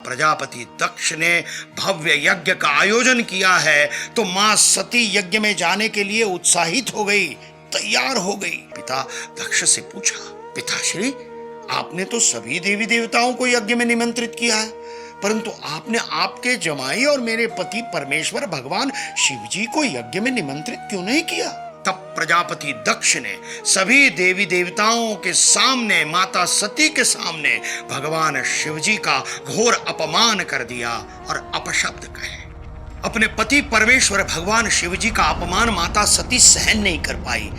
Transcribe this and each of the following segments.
प्रजापति दक्ष ने भव्य यज्ञ का आयोजन किया है तो मां सती यज्ञ में जाने के लिए उत्साहित हो गई, तैयार हो गई। पिता दक्ष से पूछा, पिताश्री, आपने तो सभी देवी देवताओं को यज्ञ में निमंत्रित किया है, परंतु आपने आपके जमाई और मेरे पति परमेश्वर भगवान शिव जी को यज्ञ में निमंत्रित क्यों नहीं किया? तब प्रजापति दक्ष ने सभी देवी देवताओं के सामने, माता सती के सामने भगवान शिव जी का घोर अपमान कर दिया और अपशब्द कहे। अपने पति परमेश्वर भगवान शिव जी का अपमान माता सती सहन नहीं कर पाई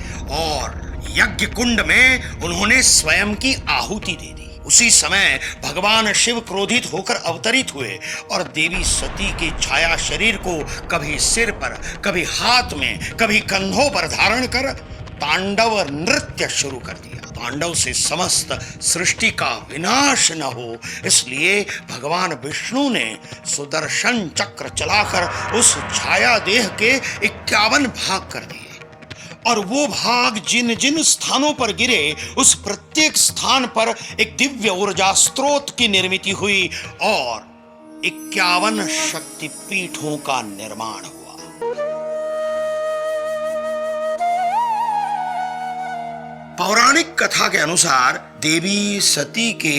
और यज्ञ कुंड में उन्होंने स्वयं की आहुति दे दी। उसी समय भगवान शिव क्रोधित होकर अवतरित हुए और देवी सती की छाया शरीर को कभी सिर पर, कभी हाथ में, कभी कंधों पर धारण कर तांडव नृत्य शुरू कर दिया। तांडव से समस्त सृष्टि का विनाश न हो, इसलिए भगवान विष्णु ने सुदर्शन चक्र चलाकर उस छाया देह के 51 भाग कर दिए और वो भाग जिन जिन स्थानों पर गिरे उस प्रत्येक स्थान पर एक दिव्य ऊर्जा स्रोत की निर्मित हुई और 51 शक्तिपीठों का निर्माण हुआ। पौराणिक कथा के अनुसार देवी सती के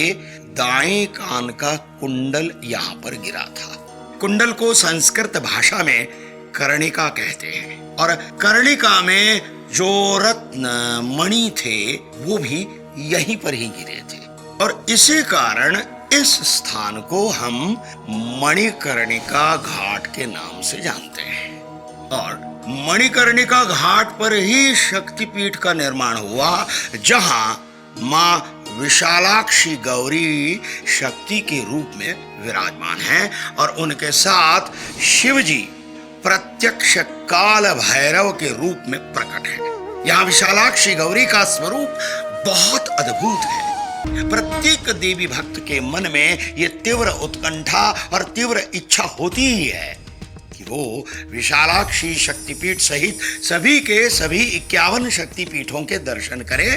दाएं कान का कुंडल यहां पर गिरा था। कुंडल को संस्कृत भाषा में कर्णिका कहते हैं और कर्णिका में जो रत्न मणि थे वो भी यहीं पर ही गिरे थे और इसी कारण इस स्थान को हम मणिकर्णिका घाट के नाम से जानते हैं। और मणिकर्णिका घाट पर ही शक्तिपीठ का निर्माण हुआ जहां मां विशालाक्षी गौरी शक्ति के रूप में विराजमान हैं और उनके साथ शिवजी प्रत्यक्ष काल भैरव के रूप में प्रकट है। यहाँ विशालाक्षी गौरी का स्वरूप बहुत अद्भुत है। प्रत्येक देवी भक्त के मन में ये तीव्र उत्कंठा और तीव्र इच्छा होती ही है कि वो विशालाक्षी शक्तिपीठ सहित सभी के सभी 51 शक्तिपीठों के दर्शन करे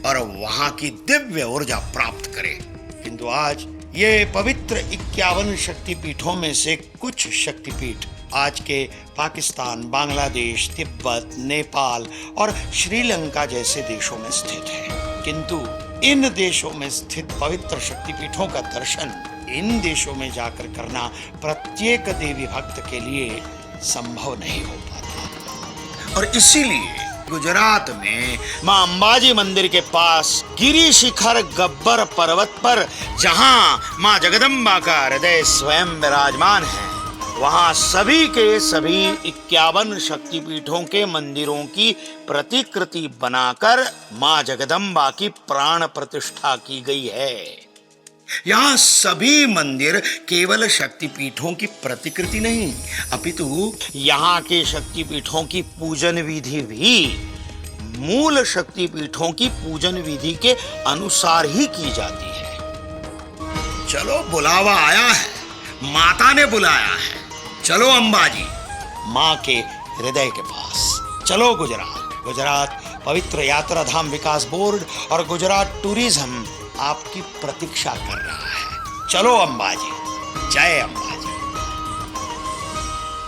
और वहां की दिव्य ऊर्जा प्राप्त करे। किंतु आज ये पवित्र 51 शक्तिपीठों में से कुछ शक्तिपीठ आज के पाकिस्तान, बांग्लादेश, तिब्बत, नेपाल और श्रीलंका जैसे देशों में स्थित है। किंतु इन देशों में स्थित पवित्र शक्तिपीठों का दर्शन इन देशों में जाकर करना प्रत्येक देवी भक्त के लिए संभव नहीं हो पाता और इसीलिए गुजरात में मां अंबाजी मंदिर के पास गिरी शिखर गब्बर पर्वत पर जहां मां जगदम्बा का हृदय स्वयं विराजमान है, वहां सभी के सभी 51 शक्तिपीठों के मंदिरों की प्रतिकृति बनाकर मां जगदम्बा की प्राण प्रतिष्ठा की गई है। यहाँ सभी मंदिर केवल शक्तिपीठों की प्रतिकृति नहीं अपितु यहाँ के शक्तिपीठों की पूजन विधि भी मूल शक्तिपीठों की पूजन विधि के अनुसार ही की जाती है। चलो, बुलावा आया है, माता ने बुलाया है, चलो अंबाजी माँ के हृदय के पास, चलो गुजरात पवित्र यात्रा धाम विकास बोर्ड और गुजरात टूरिज्म आपकी प्रतीक्षा कर रहा है। चलो अंबाजी, जय अंबा।